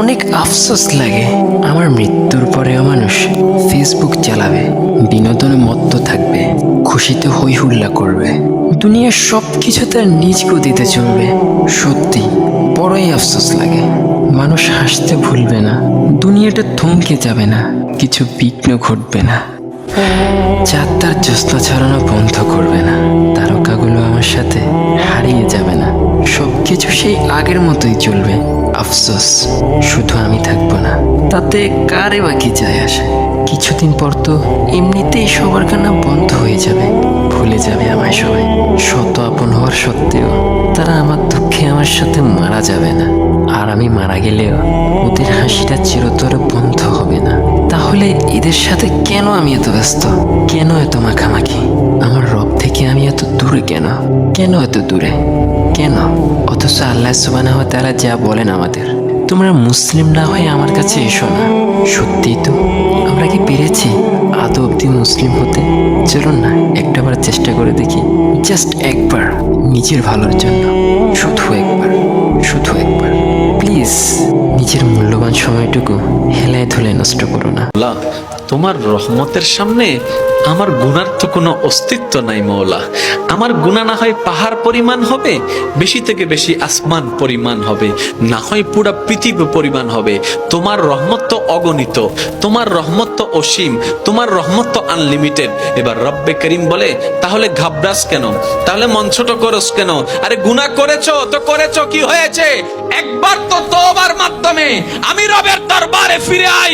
অনেক আফসোস লাগে আমার মৃত্যুর পরেও মানুষ ফেসবুক চালাবে, বিনোদনে মত্ত থাকবে, খুশিতে হই হুল্লা করবে, দুনিয়ার সব কিছু তার নিজ গতিতে চলবে। সত্যি বড়ই আফসোস লাগে। মানুষ হাসতে ভুলবে না, দুনিয়াটা থমকে যাবে না, কিছু বিঘ্ন ঘটবে না, চাঁদ তার জ্যোৎস্না ছড়ানো বন্ধ করবে না, তারকাগুলো আমার সাথে হারিয়ে যাবে না, সবকিছু সেই আগের মতোই চলবে। আফসোস শুধু আমি থাকবো না, তাতে কারে বা কি যায় আসে। কিছুদিন পর তো এমনিতেই সবার কান্না বন্ধ হয়ে যাবে, ভুলে যাবে আমায় সবাই। শত আপন হওয়ার সত্ত্বেও তারা আমার দুঃখে আমার সাথে মারা যাবে না, আর আমি মারা গেলেও ওদের হাসিটা চিরতরে বন্ধ হবে না। তাহলে এদের সাথে কেন আমি এত ব্যস্ত, কেন এত মাখামাখি? আমার রব থেকে আমি এত দূরে কেন, কেন এত দূরে, কেন? অথচ আল্লাহ সুবহানাহু ওয়া তাআলা যা বলেন আমাদের, তোমরা মুসলিম না হয়ে আমার কাছে এসো না। সত্যিই তো আমরা কি পেরেছি আদৌ অব্দি মুসলিম হতে? চলুন না একটাবার চেষ্টা করে দেখি, জাস্ট একবার, নিজের ভালোর জন্য, শুধু একবার, শুধু একবার। প্লিজ নিজের মূল্যবান সময়টুকু হেলায় ধুলে নষ্ট করো না। আল্লাহ, তোমার রহমতের সামনে আমার গুনার তো কোনো অস্তিত্ব নাই মওলা। আমার গুনাহ না হয় পাহাড় পরিমাণ হবে, বেশি থেকে বেশি আসমান পরিমাণ হবে, না হয় পুরা পৃথিবী পরিমাণ হবে। তোমার রহমত তো অগণিত, তোমার রহমত তো অসীম, তোমার রহমত তো আনলিমিটেড। এবার রব্বে করিম বলে, তাহলে ঘাবড়াস কেন, তাহলে মন ছোট করস কেন? আরে গুনাহ করেছো তো করেছো, কি হয়েছে? একবার তো তওবার মাধ্যমে আমি রবের দরবারে ফিরে আই।